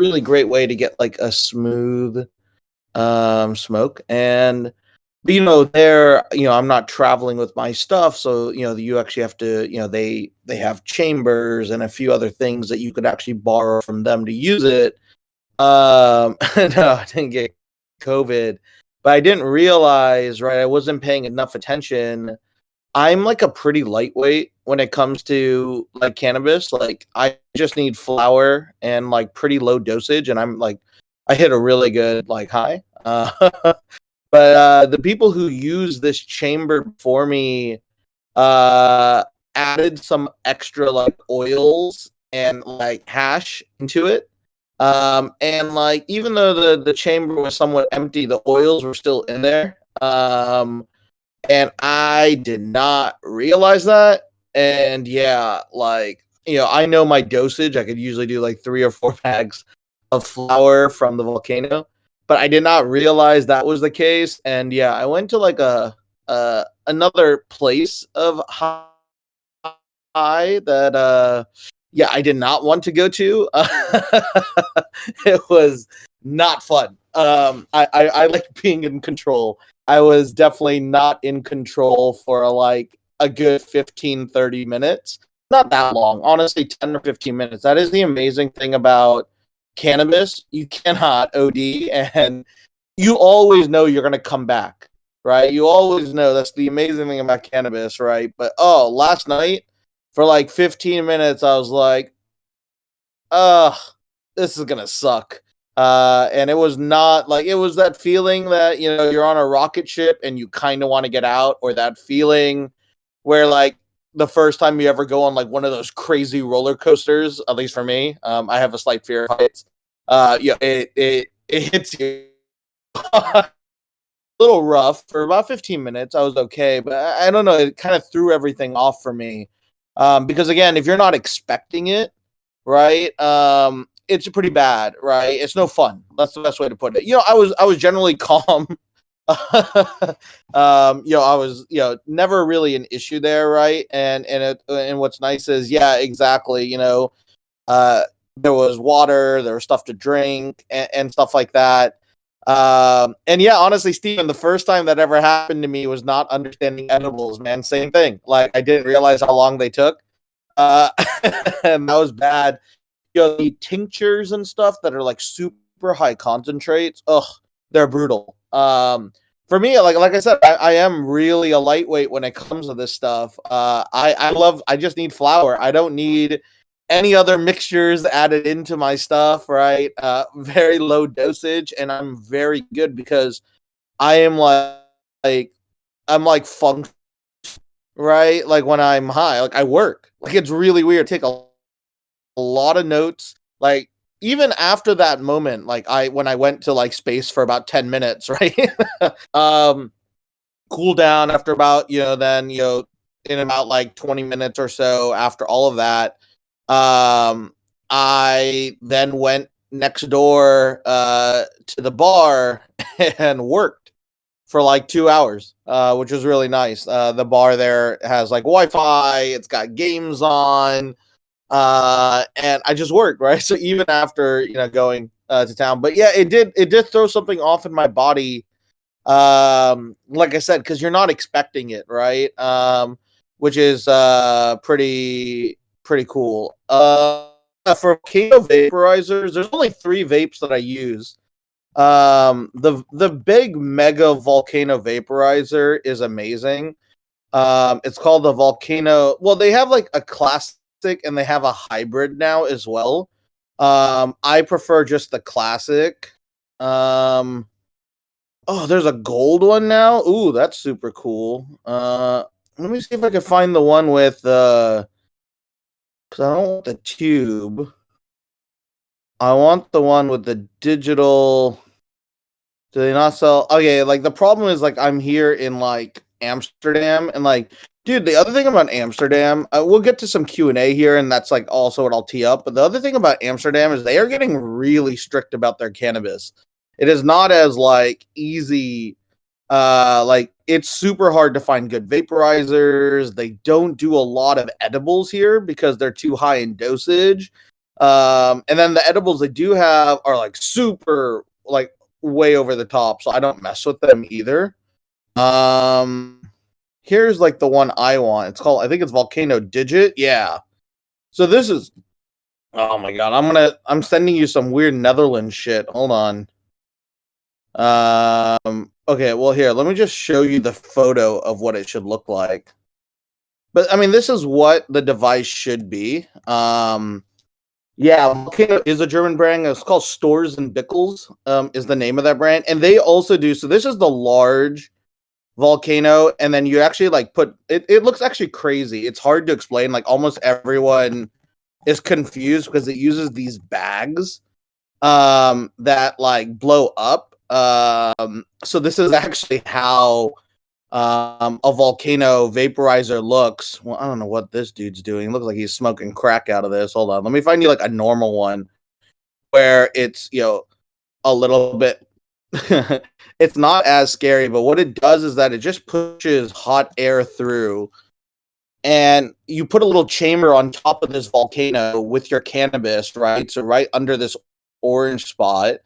really great way to get like a smooth smoke. And but there, I'm not traveling with my stuff, so you actually have to, they have chambers and a few other things that you could actually borrow from them to use it. No, I didn't get COVID, but I didn't realize, right, I wasn't paying enough attention. I'm like a pretty lightweight when it comes to like cannabis. Like I just need flour and like pretty low dosage, and I'm like I hit a really good like high. But the people who use this chamber for me uh added some extra like oils and like hash into it. And like even though the chamber was somewhat empty, the oils were still in there. And I did not realize that. And yeah, like, I know my dosage. I could usually do like 3 or 4 bags of flour from the volcano, but I did not realize that was the case. And yeah, I went to like a another place of high that yeah, I did not want to go to. It was not fun. I like being in control. I was definitely not in control for like a good 15-30 minutes. Not that long, honestly, 10 or 15 minutes. That is the amazing thing about cannabis. You cannot OD, and you always know you're going to come back, right? You always know. That's the amazing thing about cannabis, right? But last night for like 15 minutes, I was like, ugh, this is gonna suck. And it was not like it was that feeling that you're on a rocket ship and you kind of want to get out, or that feeling where like the first time you ever go on like one of those crazy roller coasters. At least for me, I have a slight fear of heights. Yeah, it hits you. A little rough for about 15 minutes. I was okay, but I don't know. It kind of threw everything off for me. Because again, if you're not expecting it, right? It's pretty bad, right? It's no fun. That's the best way to put it. I was generally calm. I was, never really an issue there, right? And what's nice is, yeah, exactly. Uh, there was water, there was stuff to drink, and stuff like that. And yeah, honestly, Steven, the first time that ever happened to me was not understanding edibles, man. Same thing. Like I didn't realize how long they took. Uh, and that was bad. The tinctures and stuff that are like super high concentrates, ugh, they're brutal. For me, like I said, I am really a lightweight when it comes to this stuff. I just need flour. I don't need any other mixtures added into my stuff, right? Very low dosage, and I'm very good because I am like I'm like funk, right? Like when I'm high, like I work. Like it's really weird. Take a lot of notes. Like even after that moment, like when I went to like space for about 10 minutes, right? um cool down after about, then in about like 20 minutes or so after all of that, I then went next door to the bar and worked for like 2 hours, which was really nice. The bar there has like Wi-Fi, it's got games on, and I just worked, right? So even after going to town, but yeah, it did throw something off in my body. Like I said, because you're not expecting it, right? Which is pretty cool. For Volcano vaporizers, there's only 3 vapes that I use. The big mega Volcano vaporizer is amazing. It's called the Volcano. Well, they have like a classic and they have a hybrid now as well. I prefer just the classic. Oh, there's a gold one now. Ooh, that's super cool. Let me see if I can find the one with because I don't want the tube. I want the one with the digital. Do they not sell? Okay, like the problem is like I'm here in like Amsterdam, and like, dude, the other thing about Amsterdam, we'll get to some Q&A here, and that's like also what I'll tee up. But the other thing about Amsterdam is they are getting really strict about their cannabis. It is not as like easy. Like it's super hard to find good vaporizers. They don't do a lot of edibles here because they're too high in dosage. And then the edibles they do have are like super like way over the top, so I don't mess with them either. Um, Here's like the one I want. It's called, I think it's Volcano Digit. Yeah. So this is, oh my god, I'm sending you some weird Netherlands shit. Hold on. Okay, well here, let me just show you the photo of what it should look like. But I mean, this is what the device should be. Yeah, Volcano is a German brand. It's called Stores and Bickles, is the name of that brand. And they also do, so this is the large Volcano, and then you actually like put it, it looks actually crazy. It's hard to explain. Like almost everyone is confused because it uses these bags that like blow up. So this is actually how a volcano vaporizer looks. Well, I don't know what this dude's doing. It looks like he's smoking crack out of this. Hold on, let me find you like a normal one where it's, you know, a little bit. It's not as scary, but what it does is that it just pushes hot air through, and you put a little chamber on top of this volcano with your cannabis, right? So right under this orange spot,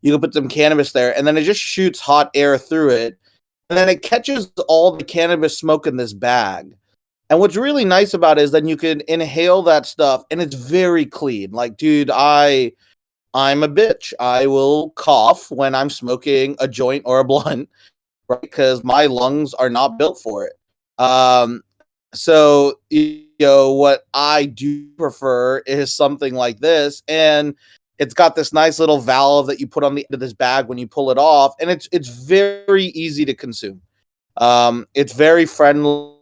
you can put some cannabis there, and then it just shoots hot air through it, and then it catches all the cannabis smoke in this bag. And what's really nice about it is then you can inhale that stuff, and it's very clean. Like, dude, I'm a bitch. I will cough when I'm smoking a joint or a blunt, right? Because my lungs are not built for it. So you know what I do prefer is something like this, and it's got this nice little valve that you put on the end of this bag when you pull it off, and it's very easy to consume. It's very friendly.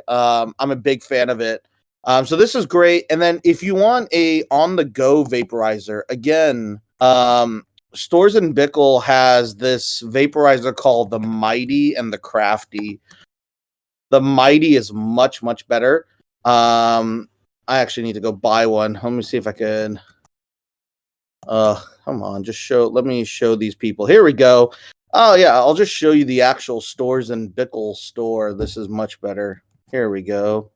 I'm a big fan of it. So this is great. And then if you want a on-the-go vaporizer, again, Stores and Bickle has this vaporizer called the Mighty and the Crafty. The Mighty is much, much better. I actually need to go buy one. Let me see if I can. Come on, let me show these people. Here we go. Oh yeah, I'll just show you the actual Stores and Bickle store. This is much better. Here we go.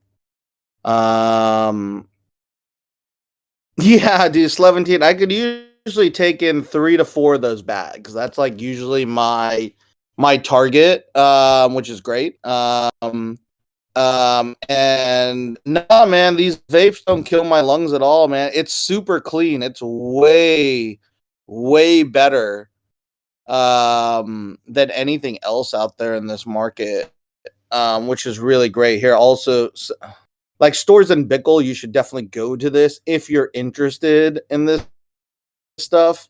Yeah, dude, 17. I could usually take in 3 to 4 of those bags. That's like usually my target, which is great. And no, man, these vapes don't kill my lungs at all, man. It's super clean. It's way, way better than anything else out there in this market, which is really great. Here, also, like Stores and Bickle, you should definitely go to this if you're interested in this stuff.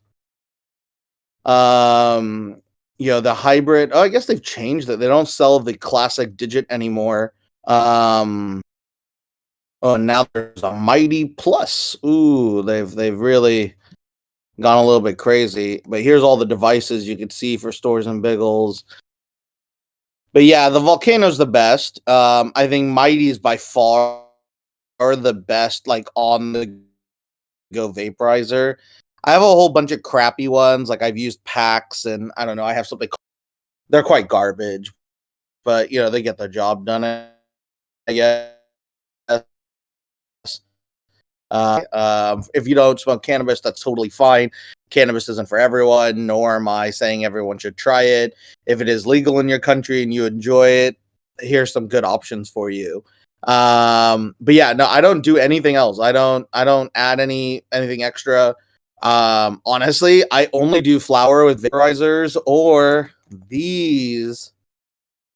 You know, the hybrid. Oh, I guess they've changed it. They don't sell the classic digit anymore. Oh, now there's a Mighty Plus. Ooh, they've really gone a little bit crazy. But here's all the devices you could see for Stores and Biggles. But yeah, the Volcano's the best. I think Mighty is by far the best, like on the go vaporizer. I have a whole bunch of crappy ones. Like I've used packs, and I don't know. I have something. They're quite garbage, but you know they get the job done. I guess. If you don't smoke cannabis, that's totally fine. Cannabis isn't for everyone, nor am I saying everyone should try it. If it is legal in your country and you enjoy it, here's some good options for you. But yeah, no, I don't do anything else. I don't add anything extra. Honestly, I only do flower with vaporizers, or these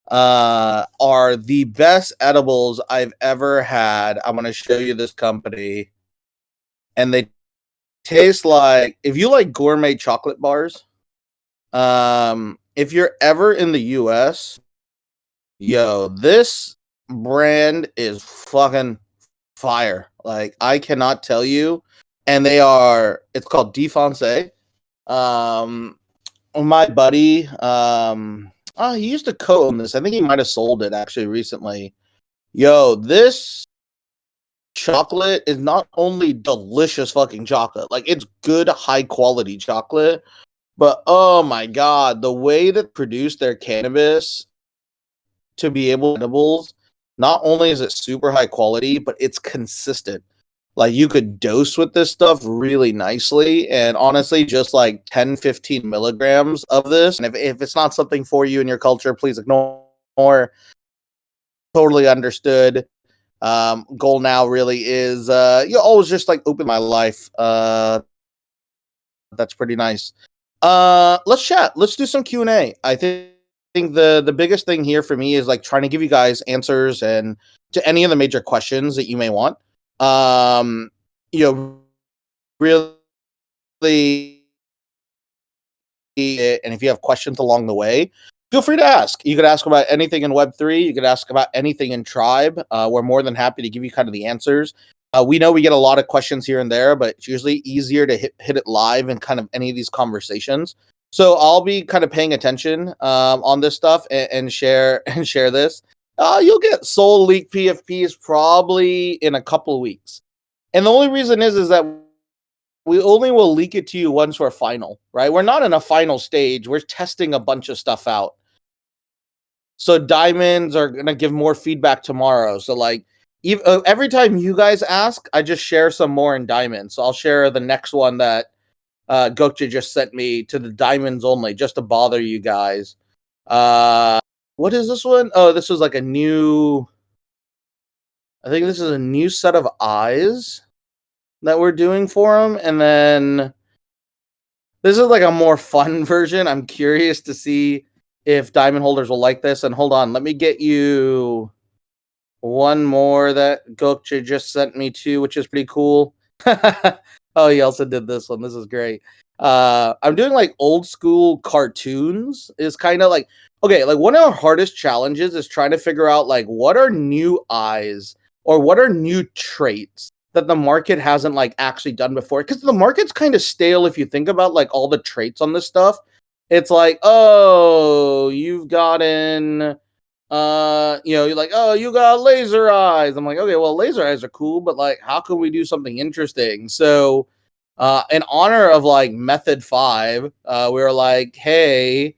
are the best edibles I've ever had. I'm going to show you this company, and they taste like, if you like gourmet chocolate bars, if you're ever in the US, yo, this brand is fucking fire. Like I cannot tell you. And it's called Defonse. My buddy, he used to co-own this. I think he might have sold it actually recently. Yo, this chocolate is not only delicious fucking chocolate, like it's good high quality chocolate, but oh my god, the way that produce their cannabis to be able to edibles, not only is it super high quality, but it's consistent. Like you could dose with this stuff really nicely. And honestly, just like 10, 15 milligrams of this. And if it's not something for you in your culture, please ignore. Totally understood. Goal now really is you always just like open my life. That's pretty nice. Let's chat. Let's do some Q&A. I think the biggest thing here for me is like trying to give you guys answers and to any of the major questions that you may want. Um, you know, really, and if you have questions along the way, feel free to ask. You could ask about anything in Web3. You could ask about anything in Tribe. We're more than happy to give you kind of the answers. We know we get a lot of questions here and there, but it's usually easier to hit it live in kind of any of these conversations. So I'll be kind of paying attention on this stuff and share and share this. You'll get Soul Leak PFPs probably in a couple of weeks, and the only reason is that we only will leak it to you once we're final, right? We're not in a final stage. We're testing a bunch of stuff out. So diamonds are going to give more feedback tomorrow. So like every time you guys ask, I just share some more in diamonds. So I'll share the next one that Gokja just sent me to the diamonds only, just to bother you guys. What is this one? Oh, this was like I think this is a new set of eyes that we're doing for them. And then this is like a more fun version. I'm curious to see if diamond holders will like this. And hold on, let me get you one more that Gokja just sent me to, which is pretty cool. Oh, he also did this one. This is great. I'm doing like old school cartoons. Is kind of like, okay, like one of our hardest challenges is trying to figure out like what are new eyes or what are new traits that the market hasn't like actually done before, because the market's kind of stale if you think about like all the traits on this stuff. It's like, oh, you've gotten you're like, oh, you got laser eyes. I'm like, okay, well, laser eyes are cool, but like, how can we do something interesting? So in honor of like method 5, we were like, hey,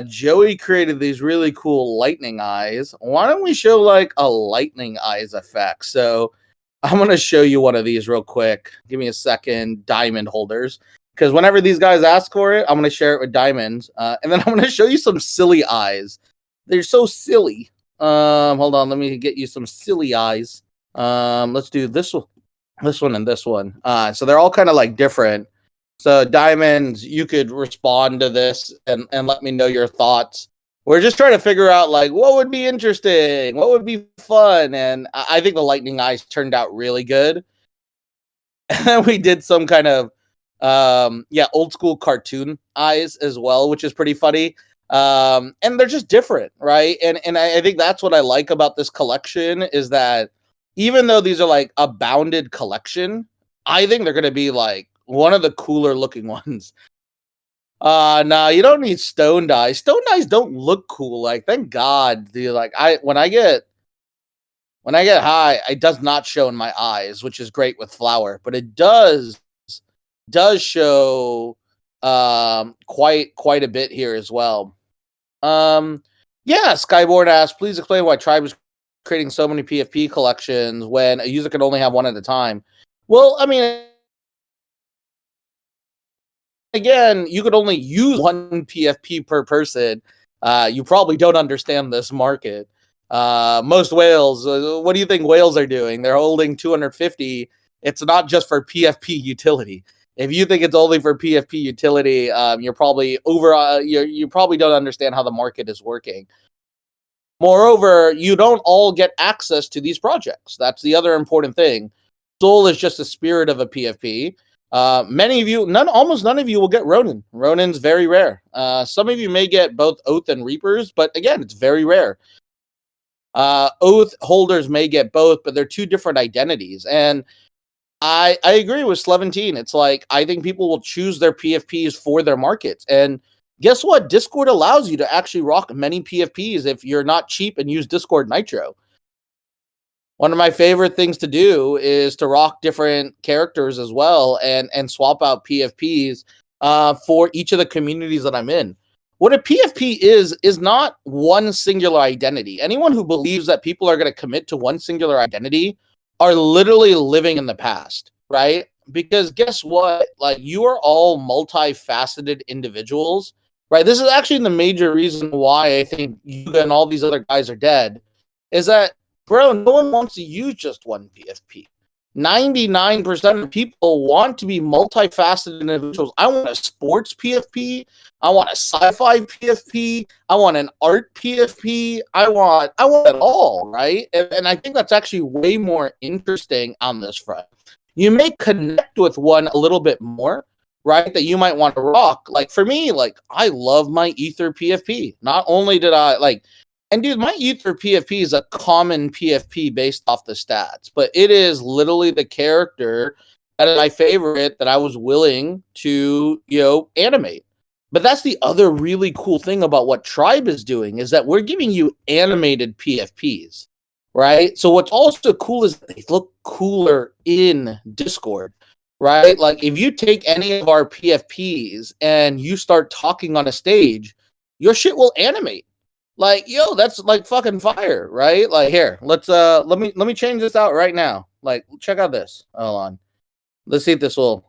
Joey created these really cool lightning eyes. Why don't we show like a lightning eyes effect? So I'm going to show you one of these real quick. Give me a second, diamond holders. Because whenever these guys ask for it, I'm going to share it with diamonds. And then I'm going to show you some silly eyes. They're so silly. Hold on. Let me get you some silly eyes. Let's do this one and this one. So they're all kind of like different. So diamonds, you could respond to this and let me know your thoughts. We're just trying to figure out like what would be interesting, what would be fun, and I think the lightning eyes turned out really good. And we did some kind of old school cartoon eyes as well, which is pretty funny. And they're just different, right? And I think that's what I like about this collection is that even though these are like a bounded collection, I think they're going to be like one of the cooler looking ones. No, you don't need stone dyes. Stone dyes don't look cool. Like, thank God, dude. Like, when I get high, it does not show in my eyes, which is great with flower, but it does show quite a bit here as well. Yeah, Skyborn asks, please explain why Tribe is creating so many PFP collections when a user can only have one at a time. Well, I mean, again, you could only use one PFP per person. You probably don't understand this market. Most whales, what do you think whales are doing? They're holding 250. It's not just for PFP utility. If you think it's only for PFP utility, you're probably you probably don't understand how the market is working. Moreover, you don't all get access to these projects. That's the other important thing. Soul is just the spirit of a PFP. Many of you, almost none of you will get Ronin. Ronin's very rare. Some of you may get both Oath and Reapers, but again, it's very rare. Oath holders may get both, but they're two different identities. And I agree with Sleventine. It's like, I think people will choose their PFPs for their markets. And guess what? Discord allows you to actually rock many PFPs if you're not cheap and use Discord Nitro. One of my favorite things to do is to rock different characters as well and swap out PFPs for each of the communities that I'm in. What a PFP is not one singular identity. Anyone who believes that people are going to commit to one singular identity are literally living in the past, right? Because guess what? Like, you are all multifaceted individuals, right? This is actually the major reason why I think Yuga and all these other guys are dead. Is that, bro, no one wants to use just one PFP. 99% of people want to be multifaceted individuals. I want a sports PFP. I want a sci-fi PFP. I want an art PFP. I want it all, right? And I think that's actually way more interesting on this front. You may connect with one a little bit more, right? That you might want to rock. Like for me, like I love my Ether PFP. Not only did I like, and dude, my Ether PFP is a common PFP based off the stats, but it is literally the character that is my favorite that I was willing to, animate. But that's the other really cool thing about what Tribe is doing is that we're giving you animated PFPs, right? So what's also cool is they look cooler in Discord, right? Like if you take any of our PFPs and you start talking on a stage, your shit will animate. Like, yo, that's like fucking fire, right? Like here, let me change this out right now. Like, check out this. Hold on. Let's see if this will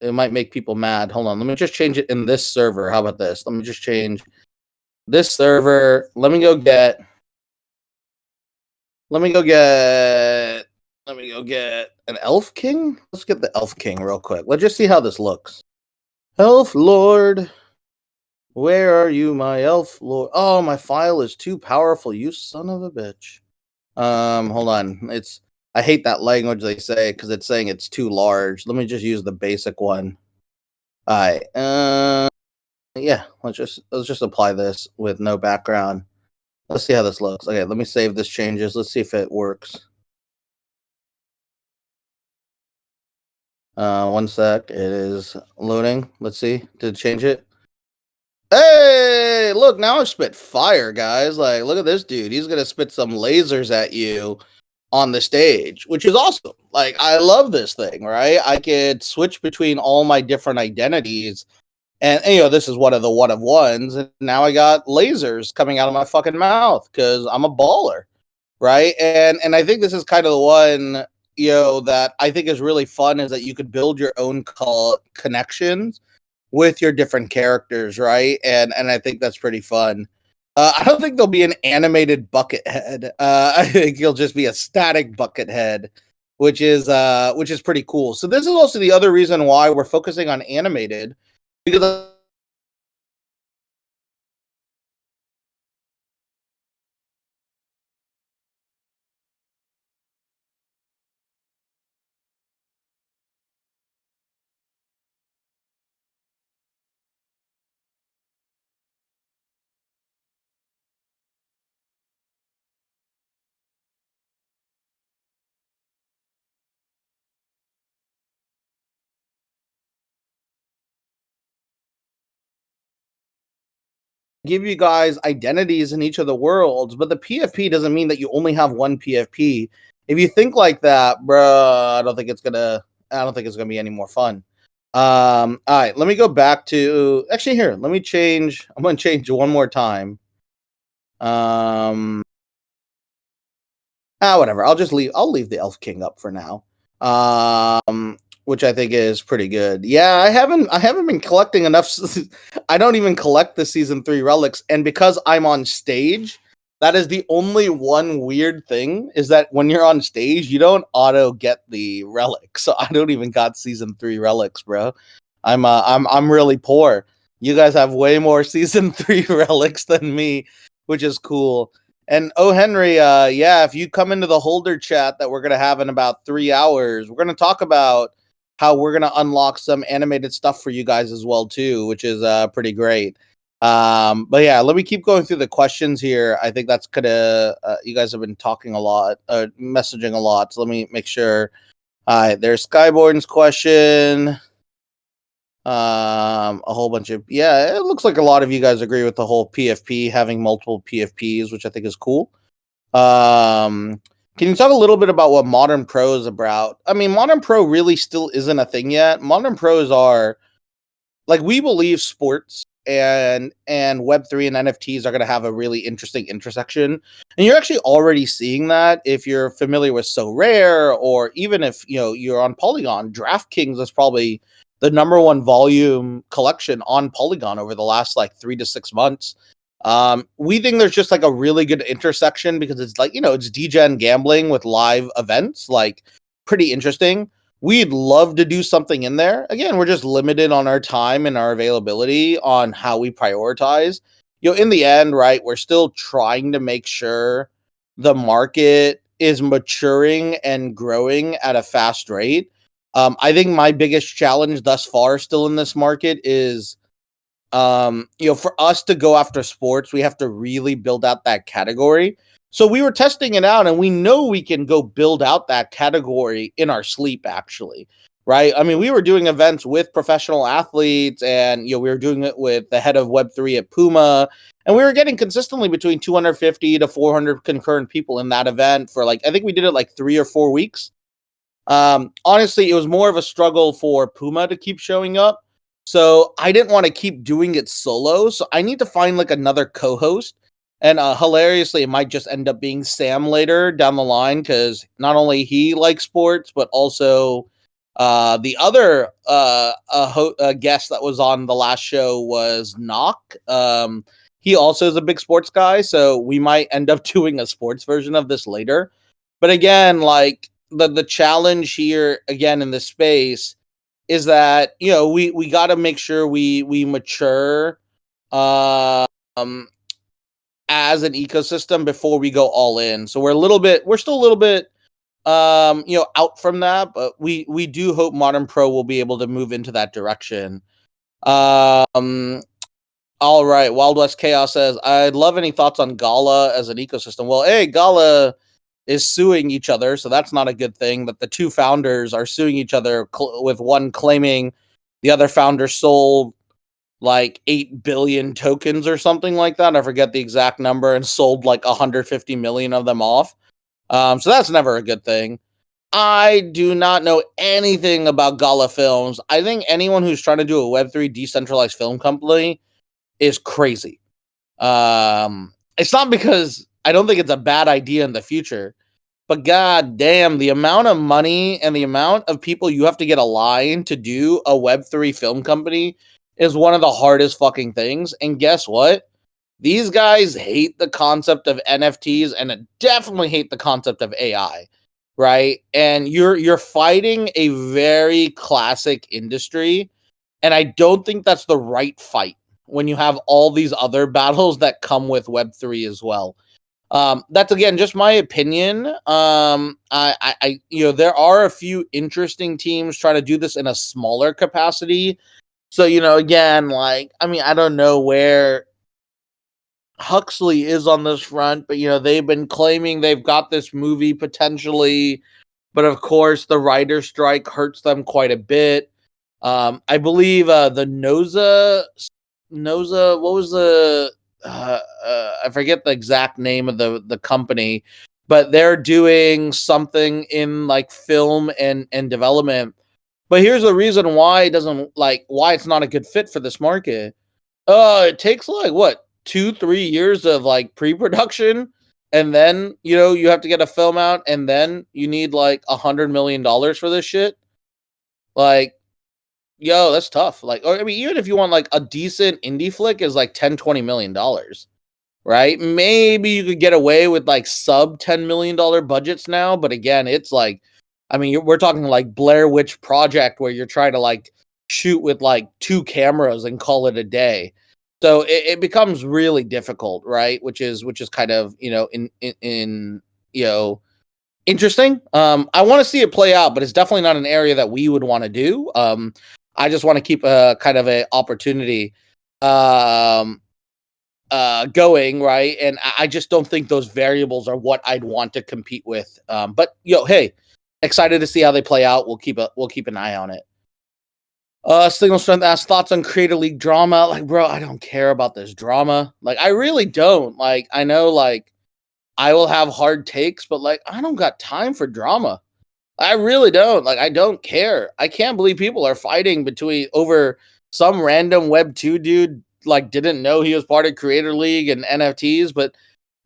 it might make people mad. Hold on. Let me just change it in this server. How about this? Let me just change this server. Let me go get an Elf King. Let's get the Elf King real quick. Let's just see how this looks. Elf Lord. Where are you, my elf lord? Oh, my file is too powerful, you son of a bitch. Hold on. I hate that language they say because it's saying it's too large. Let me just use the basic one. Alright. Yeah, let's just apply this with no background. Let's see how this looks. Okay, let me save this changes. Let's see if it works. One sec. It is loading. Let's see. Did it change it? Hey, look, now I spit fire, guys. Like, look at this dude. He's gonna spit some lasers at you on the stage, which is awesome. Like, I love this thing, right? I could switch between all my different identities. And this is one of the one of ones. And now I got lasers coming out of my fucking mouth because I'm a baller, right? And I think this is kind of the one, that I think is really fun is that you could build your own connections with your different characters, right? And I think that's pretty fun. I don't think there'll be an animated bucket head. I think he'll just be a static bucket head, which is pretty cool. So this is also the other reason why we're focusing on animated, because give you guys identities in each of the worlds, but the PFP doesn't mean that you only have one PFP. If you think like that, bruh, I don't think it's gonna be any more fun. All right, let me go back to actually here. Let me change. I'm gonna change one more time. Whatever. I'll leave the Elf King up for now. Which I think is pretty good. Yeah, I haven't been collecting enough. I don't even collect the season 3 relics, and because I'm on stage, that is the only one weird thing is that when you're on stage, you don't auto get the relic. So I don't even got season 3 relics, bro. I'm really poor. You guys have way more season 3 relics than me, which is cool. And Henry, yeah, if you come into the holder chat that we're gonna have in about 3 hours, we're gonna talk about how we're gonna unlock some animated stuff for you guys as well too, which is pretty great. But yeah, let me keep going through the questions here. I think that's kinda you guys have been talking a lot, messaging a lot. So let me make sure. All right, there's Skyborn's question. A whole bunch of it looks like a lot of you guys agree with the whole PFP having multiple PFPs, which I think is cool. Can you talk a little bit about what Modern Pro is about? I mean, Modern Pro really still isn't a thing yet. Modern Pros are like, we believe sports and Web3 and NFTs are going to have a really interesting intersection. And you're actually already seeing that if you're familiar with So Rare, or even if you're on Polygon. DraftKings is probably the number one volume collection on Polygon over the last like 3 to 6 months. We think there's just like a really good intersection because it's like, it's degen gambling with live events, like pretty interesting. We'd love to do something in there. Again, we're just limited on our time and our availability on how we prioritize. In the end, right, we're still trying to make sure the market is maturing and growing at a fast rate. I think my biggest challenge thus far still in this market is, for us to go after sports, we have to really build out that category. So we were testing it out, and we know we can go build out that category in our sleep, actually, right? I mean, we were doing events with professional athletes, and we were doing it with the head of Web3 at Puma, and we were getting consistently between 250 to 400 concurrent people in that event for I think we did it like 3 or 4 weeks. Honestly, it was more of a struggle for Puma to keep showing up. So I didn't want to keep doing it solo. So I need to find like another co-host. And hilariously, it might just end up being Sam later down the line, because not only he likes sports, but also the other guest that was on the last show was Knock. He also is a big sports guy, so we might end up doing a sports version of this later. But again, like the challenge here again in this space is that we got to make sure we mature as an ecosystem before we go all in. So we're still a little bit out from that, but we do hope Modern Pro will be able to move into that direction. All right, Wild West Chaos says, I'd love any thoughts on Gala as an ecosystem. Well, Gala is suing each other, so that's not a good thing. That the two founders are suing each other, with one claiming the other founder sold like 8 billion tokens or something like that. I forget the exact number, and sold like 150 million of them off. So that's never a good thing. I do not know anything about Gala Films. I think anyone who's trying to do a Web3 decentralized film company is crazy. It's not because I don't think it's a bad idea in the future, but god damn, the amount of money and the amount of people you have to get aligned to do a Web3 film company is one of the hardest fucking things. And guess what? These guys hate the concept of NFTs and definitely hate the concept of AI, right? And you're fighting a very classic industry, and I don't think that's the right fight when you have all these other battles that come with Web3 as well. That's again just my opinion. I there are a few interesting teams trying to do this in a smaller capacity. So again, like, I mean, I don't know where Huxley is on this front, but they've been claiming they've got this movie potentially, but of course the writer's strike hurts them quite a bit. I believe the Noza, what was the I forget the exact name of the company, but they're doing something in like film and development. But here's the reason why it's not a good fit for this market. It takes like what, 2-3 years of like pre-production, and then you have to get a film out, and then you need like $100 million for this shit. Like, yo, that's tough. Like, or I mean, even if you want like a decent indie flick, is like $10-20 million, right? Maybe you could get away with like sub $10 million budgets now, but again, it's like, I mean, we're talking like Blair Witch Project, where you're trying to like shoot with like 2 cameras and call it a day. So it becomes really difficult, right? Which is kind of interesting. I want to see it play out, but it's definitely not an area that we would want to do. I just want to keep a kind of a opportunity going, right? And I just don't think those variables are what I'd want to compete with. But hey, excited to see how they play out. We'll keep an eye on it. Signal Strength asks thoughts on Creator League drama. Like, bro, I don't care about this drama. Like, I really don't. Like, I know, like, I will have hard takes, but like, I don't got time for drama. I really don't. Like, I don't care. I can't believe people are fighting over some random Web 2 dude like didn't know he was part of Creator League and NFTs, but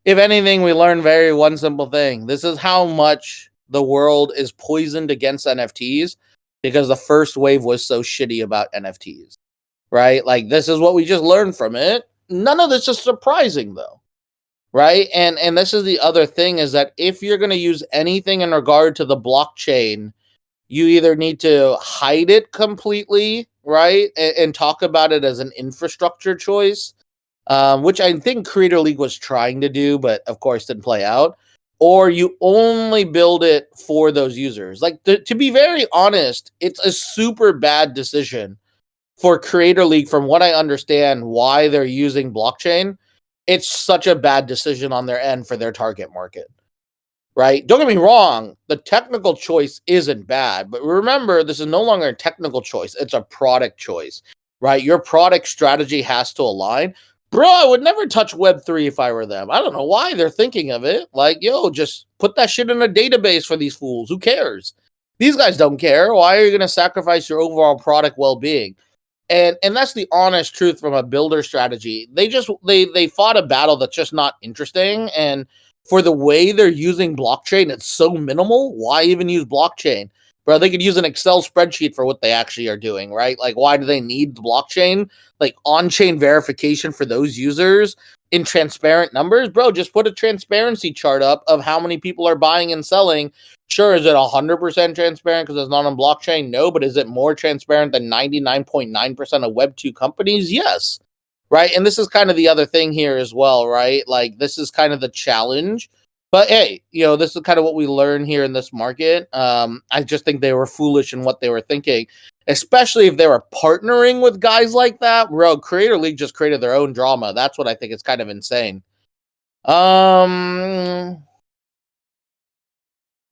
if anything, we learned one simple thing. This is how much the world is poisoned against NFTs because the first wave was so shitty about NFTs, right? Like, this is what we just learned from it. None of this is surprising, though, right? And this is the other thing, is that if you're going to use anything in regard to the blockchain, you either need to hide it completely, right? And talk about it as an infrastructure choice, which I think Creator League was trying to do, but of course didn't play out. Or you only build it for those users. Like, to be very honest, it's a super bad decision for Creator League, from what I understand, why they're using blockchain. It's such a bad decision on their end for their target market, right? Don't get me wrong, the technical choice isn't bad, but remember, this is no longer a technical choice, it's a product choice, right? Your product strategy has to align. Bro, I would never touch Web3 if I were them. I don't know why they're thinking of it. Like, yo, just put that shit in a database for these fools. Who cares? These guys don't care. Why are you going to sacrifice your overall product well-being? And that's the honest truth from a builder strategy. They fought a battle that's just not interesting, and for the way they're using blockchain, it's so minimal. Why even use blockchain? Bro, they could use an Excel spreadsheet for what they actually are doing, right? Like, why do they need the blockchain? Like, on-chain verification for those users in transparent numbers? Bro, just put a transparency chart up of how many people are buying and selling. Sure, is it 100% transparent because it's not on blockchain? No, but is it more transparent than 99.9% of Web2 companies? Yes. Right. And this is kind of the other thing here as well, right? Like, this is kind of the challenge. But hey, this is kind of what we learn here in this market. I just think they were foolish in what they were thinking, especially if they were partnering with guys like that. Bro, Creator League just created their own drama. That's what I think is kind of insane.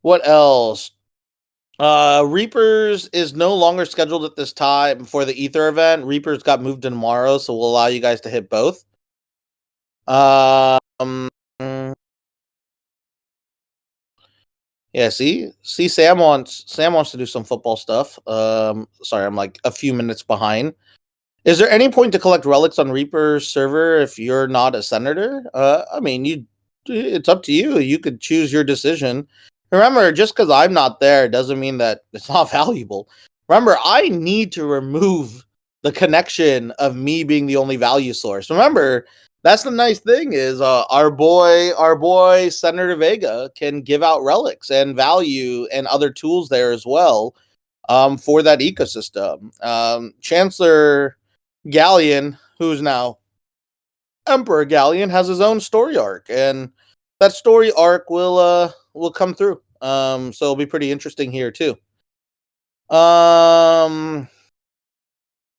What else? Reapers is no longer scheduled at this time for the Ether event. Reapers got moved to tomorrow, so we'll allow you guys to hit both. Yeah, see, Sam wants to do some football stuff. Sorry, I'm like a few minutes behind. Is there any point to collect relics on Reaper's server if you're not a senator? I mean, it's up to you. You could choose your decision. Remember, just because I'm not there doesn't mean that it's not valuable. Remember, I need to remove the connection of me being the only value source. Remember, that's the nice thing, is our boy Senator Vega can give out relics and value and other tools there as well, for that ecosystem. Chancellor Galleon, who's now Emperor Galleon, has his own story arc, and that story arc will come through. So it'll be pretty interesting here too.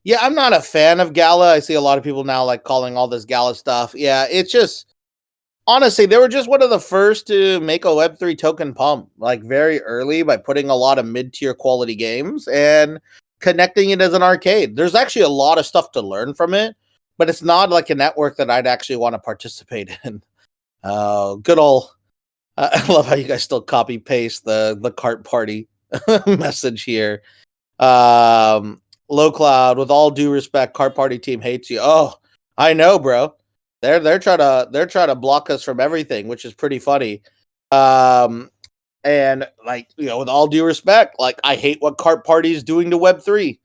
Yeah, I'm not a fan of Gala. I see a lot of people now like calling all this Gala stuff. Yeah, it's just, honestly, they were just one of the first to make a Web3 token pump, like, very early, by putting a lot of mid-tier quality games and connecting it as an arcade. There's actually a lot of stuff to learn from it, but it's not like a network that I'd actually want to participate in. Good old. I love how you guys still copy paste the cart party message here. Low Cloud, with all due respect, cart party team hates you. Oh, I know, bro. They're trying to block us from everything, which is pretty funny. And, like, with all due respect, like, I hate what Cart Party is doing to Web3.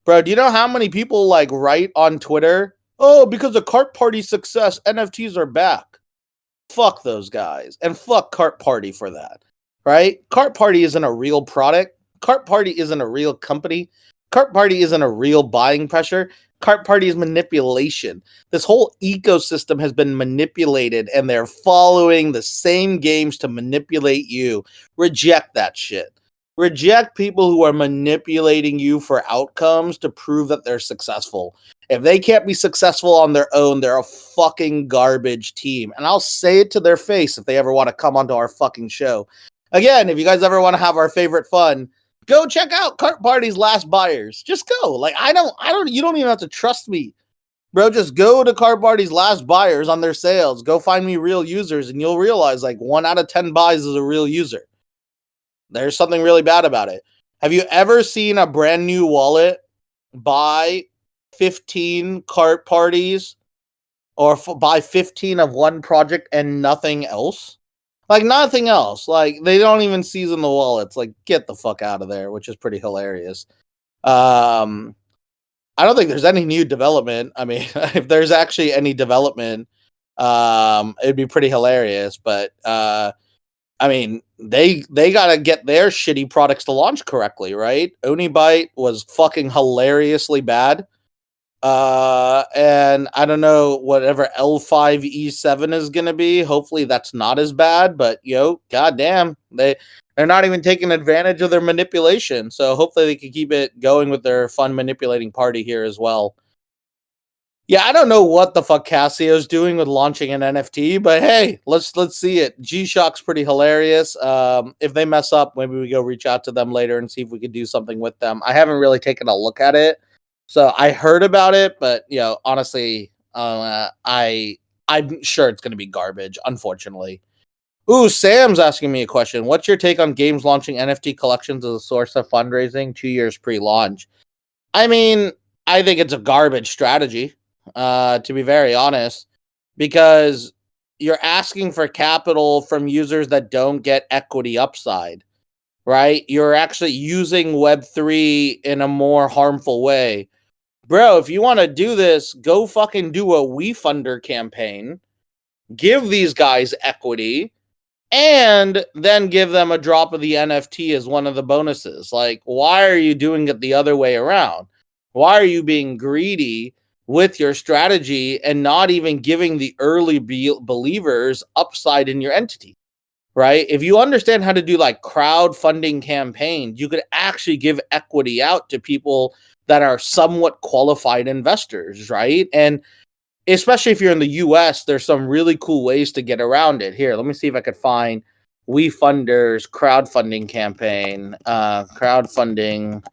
Bro, do you know how many people like write on Twitter, "Oh, because of Cart Party's success, NFTs are back"? Fuck those guys, and fuck Cart Party for that. Right? Cart Party isn't a real product. Cart Party isn't a real company. Cart Party isn't a real buying pressure. Cart Party is manipulation. This whole ecosystem has been manipulated, and they're following the same games to manipulate you. Reject that shit. Reject people who are manipulating you for outcomes to prove that they're successful. If they can't be successful on their own, they're a fucking garbage team. And I'll say it to their face if they ever want to come onto our fucking show. Again, if you guys ever want to have our favorite fun, go check out Cart Party's Last Buyers. Just go. Like, you don't even have to trust me. Bro, just go to Cart Party's Last Buyers on their sales. Go find me real users, and you'll realize, like, 1 out of 10 buys is a real user. There's something really bad about it. Have you ever seen a brand new wallet buy 15 cart parties or buy 15 of one project and nothing else. Like nothing else. Like they don't even season the wallets. Like get the fuck out of there, which is pretty hilarious. I don't think there's any new development. I mean, if there's actually any development, it'd be pretty hilarious. But I mean, they gotta get their shitty products to launch correctly, right? Onibyte was fucking hilariously bad. And I don't know whatever L5E7 is gonna be. Hopefully that's not as bad, but goddamn, they're not even taking advantage of their manipulation. So hopefully they can keep it going with their fun manipulating party here as well. Yeah, I don't know what the fuck Casio's doing with launching an NFT, but hey, let's see it. G-Shock's pretty hilarious. If they mess up, maybe we go reach out to them later and see if we could do something with them. I haven't really taken a look at it. So I heard about it, but honestly, I'm sure it's going to be garbage, unfortunately. Ooh, Sam's asking me a question. What's your take on games launching NFT collections as a source of fundraising 2 years pre-launch? I mean, I think it's a garbage strategy, to be very honest, because you're asking for capital from users that don't get equity upside, right? You're actually using Web3 in a more harmful way. Bro, if you want to do this, go fucking do a WeFunder campaign, give these guys equity, and then give them a drop of the NFT as one of the bonuses. Like, why are you doing it the other way around? Why are you being greedy with your strategy and not even giving the early believers upside in your entity? Right? If you understand how to do like crowdfunding campaigns, you could actually give equity out to people that are somewhat qualified investors, right? And especially if you're in the US, there's some really cool ways to get around it. Here, let me see if I could find WeFunder's crowdfunding campaign. Crowdfunding.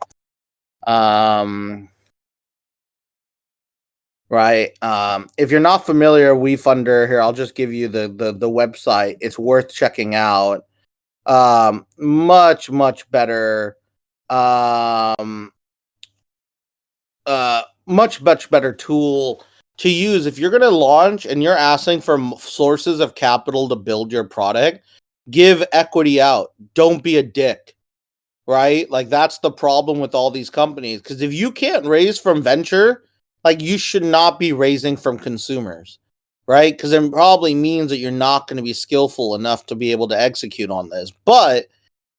Right. If you're not familiar, WeFunder, here, I'll just give you the website. It's worth checking out. Much better. Much better tool to use if you're going to launch and you're asking for sources of capital to build your product. Give equity out. Don't be a dick, right? Like that's the problem with all these companies, because if you can't raise from venture, like you should not be raising from consumers, right? Because it probably means that you're not going to be skillful enough to be able to execute on this. But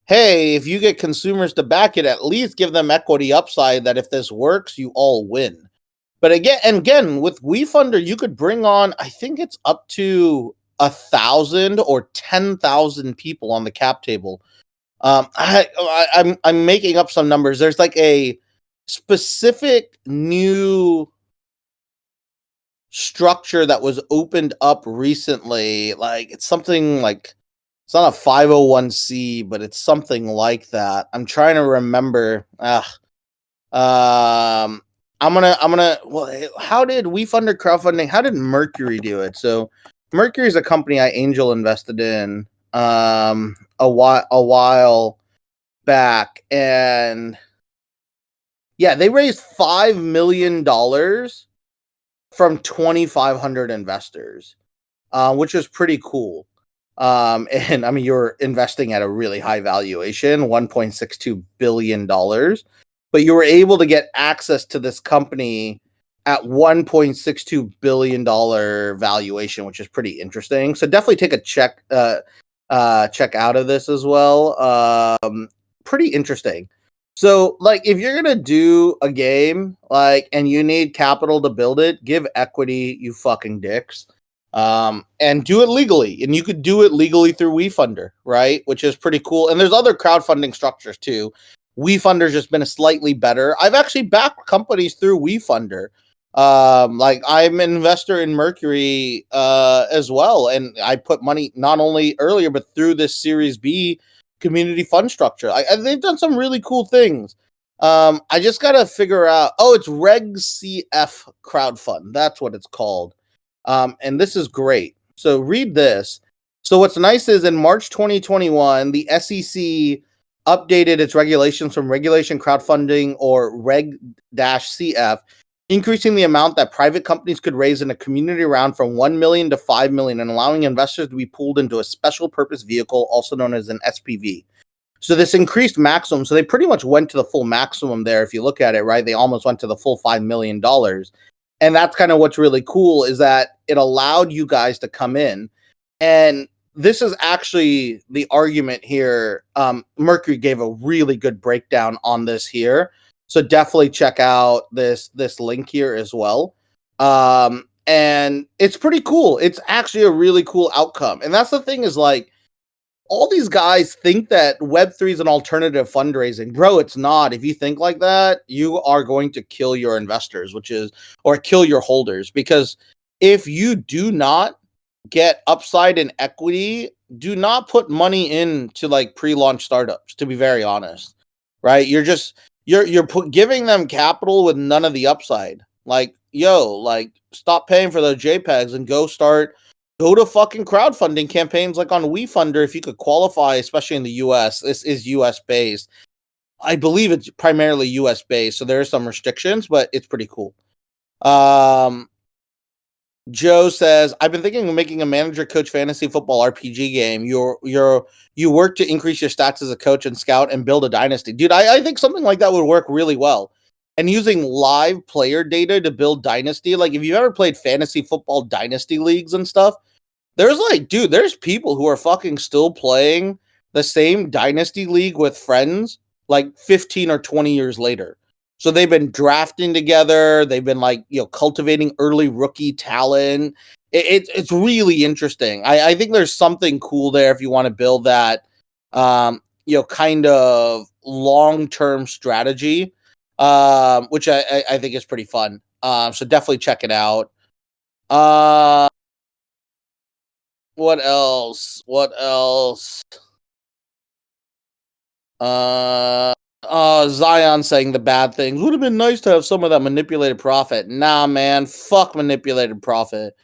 hey, if you get consumers to back it, at least give them equity upside that if this works, you all win. But again, with WeFunder, you could bring on, I think it's up to 1,000 or 10,000 people on the cap table. I'm making up some numbers. There's like a specific new structure that was opened up recently. Like it's something like, it's not a 501c, but it's something like that. I'm trying to remember. Well, how did WeFunder crowdfunding? How did Mercury do it? So Mercury is a company I angel invested in a while back, and yeah, they raised $5 million from 2,500 investors, which was pretty cool. And I mean, you're investing at a really high valuation, $1.62 billion, but you were able to get access to this company at $1.62 billion valuation, which is pretty interesting. So definitely take a check out of this as well. Pretty interesting. So like if you're going to do a game and you need capital to build it, give equity, you fucking dicks. And do it legally. And you could do it legally through WeFunder, right? Which is pretty cool. And there's other crowdfunding structures too. WeFunder's just been a slightly better. I've actually backed companies through WeFunder. Like I'm an investor in Mercury as well. And I put money not only earlier, but through this Series B community fund structure. They've done some really cool things. I just got to figure out, it's Reg CF crowdfund. That's what it's called. And this is great. So read this. So what's nice is in March 2021, the SEC updated its regulations from Regulation Crowdfunding or Reg-CF increasing the amount that private companies could raise in a community round from 1 million to 5 million and allowing investors to be pooled into a special purpose vehicle, also known as an SPV. So this increased maximum. So they pretty much went to the full maximum there. If you look at it, right, they almost went to the full $5 million. And that's kind of what's really cool is that it allowed you guys to come in. And this is actually the argument here. Mercury gave a really good breakdown on this here. So definitely check out this link here as well. And it's pretty cool. It's actually a really cool outcome. And that's the thing is like, all these guys think that Web3 is an alternative fundraising. Bro, it's not. If you think like that, you are going to kill your investors, or kill your holders. Because if you do not get upside in equity, do not put money into like pre-launch startups, to be very honest. Right? You're giving them capital with none of the upside. Like, like stop paying for those JPEGs and go to fucking crowdfunding campaigns like on WeFunder if you could qualify, especially in the US. This is US based. I believe it's primarily US based, so there are some restrictions, but it's pretty cool. Joe says, I've been thinking of making a manager coach fantasy football RPG game. You work to increase your stats as a coach and scout and build a dynasty. Dude, I think something like that would work really well. And using live player data to build dynasty, like if you've ever played fantasy football dynasty leagues and stuff, there's people who are fucking still playing the same dynasty league with friends like 15 or 20 years later. So they've been drafting together. They've been like, cultivating early rookie talent. It's really interesting. I think there's something cool there if you want to build that, kind of long-term strategy, which I think is pretty fun. So definitely check it out. What else? Zion saying the bad things. Would have been nice to have some of that manipulated profit. Nah, man. Fuck manipulated profit.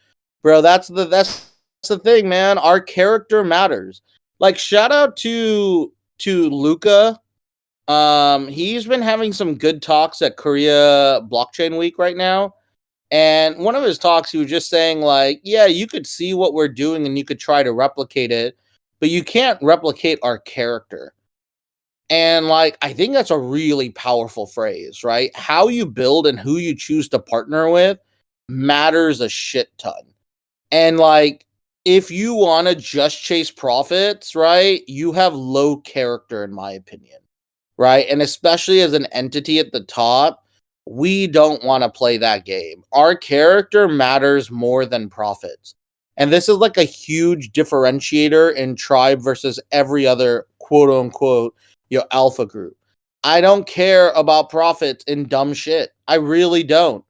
Bro, that's the thing, man. Our character matters. Like, shout out to Luca. He's been having some good talks at Korea Blockchain Week right now. And one of his talks, he was just saying, like, yeah, you could see what we're doing and you could try to replicate it, but you can't replicate our character. And, like, I think that's a really powerful phrase, right? How you build and who you choose to partner with matters a shit ton. And, like, if you want to just chase profits, right, you have low character, in my opinion, right? And especially as an entity at the top, we don't want to play that game. Our character matters more than profits. And this is like a huge differentiator in Tribe versus every other quote unquote, alpha group. I don't care about profits in dumb shit. I really don't.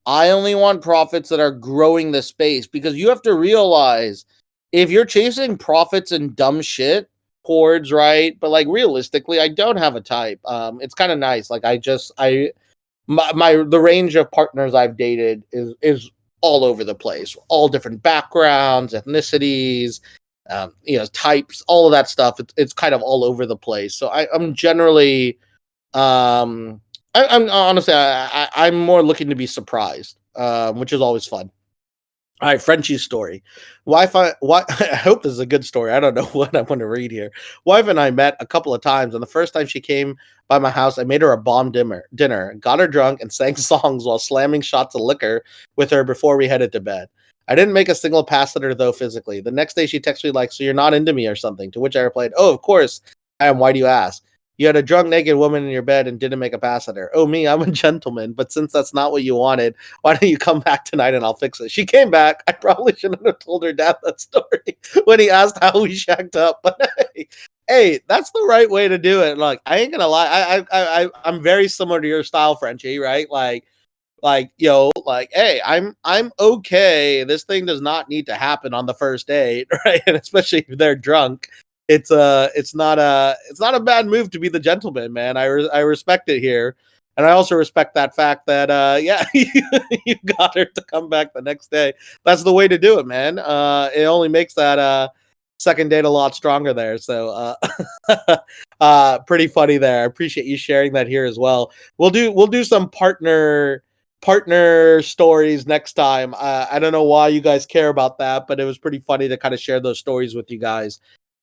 I only want profits that are growing the space, because you have to realize if you're chasing profits in dumb shit, chords, right? But like realistically, I don't have a type. It's kind of nice. Like the range of partners I've dated is all over the place, all different backgrounds, ethnicities, types, all of that stuff. It's kind of all over the place. So I'm generally, I'm honestly, I'm more looking to be surprised, which is always fun. All right, Frenchie's story. Wi-Fi. I hope this is a good story. I don't know what I want to read here. Wife and I met a couple of times, and the first time she came by my house, I made her a bomb dinner, got her drunk, and sang songs while slamming shots of liquor with her before we headed to bed. I didn't make a single pass at her, though, physically. The next day, she texted me like, "So you're not into me or something?" To which I replied, "Oh, of course I am. Why do you ask? You had a drunk, naked woman in your bed and didn't make a pass at her. Oh, me, I'm a gentleman. But since that's not what you wanted, why don't you come back tonight and I'll fix it?" She came back. I probably shouldn't have told her dad that story when he asked how we shacked up. But hey, that's the right way to do it. Like, I ain't gonna lie. I'm very similar to your style, Frenchie, right? Like, hey, I'm okay. This thing does not need to happen on the first date, right? And especially if they're drunk. It's not a bad move to be the gentleman, man. I respect it here. And I also respect that fact that you got her to come back the next day. That's the way to do it, man. It only makes that second date a lot stronger there. So pretty funny there. I appreciate you sharing that here as well. We'll do some partner partner stories next time. I don't know why you guys care about that, but it was pretty funny to kind of share those stories with you guys.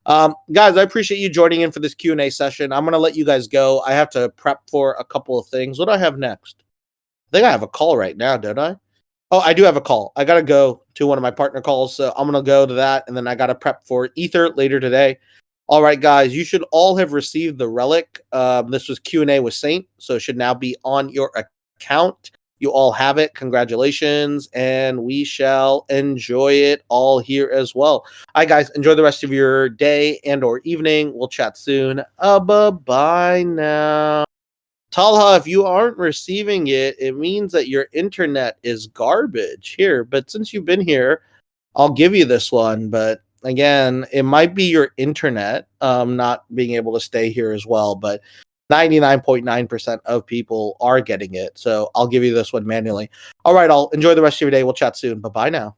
Guys, I appreciate you joining in for this Q&A session. I'm going to let you guys go. I have to prep for a couple of things. What do I have next? I think I have a call right now, don't I? Oh, I do have a call. I got to go to one of my partner calls, so I'm going to go to that, and then I got to prep for Ether later today. All right, guys, you should all have received the relic. This was Q&A with Saint, so it should now be on your account. You all have it. Congratulations, and we shall enjoy it all here as well. All right, guys, enjoy the rest of your day and or evening. We'll chat soon. Bye-bye now. Talha, if you aren't receiving it, it means that your internet is garbage here. But since you've been here, I'll give you this one. But again, it might be your internet not being able to stay here as well. But 99.9% of people are getting it. So I'll give you this one manually. All right, I'll enjoy the rest of your day. We'll chat soon. Bye-bye now.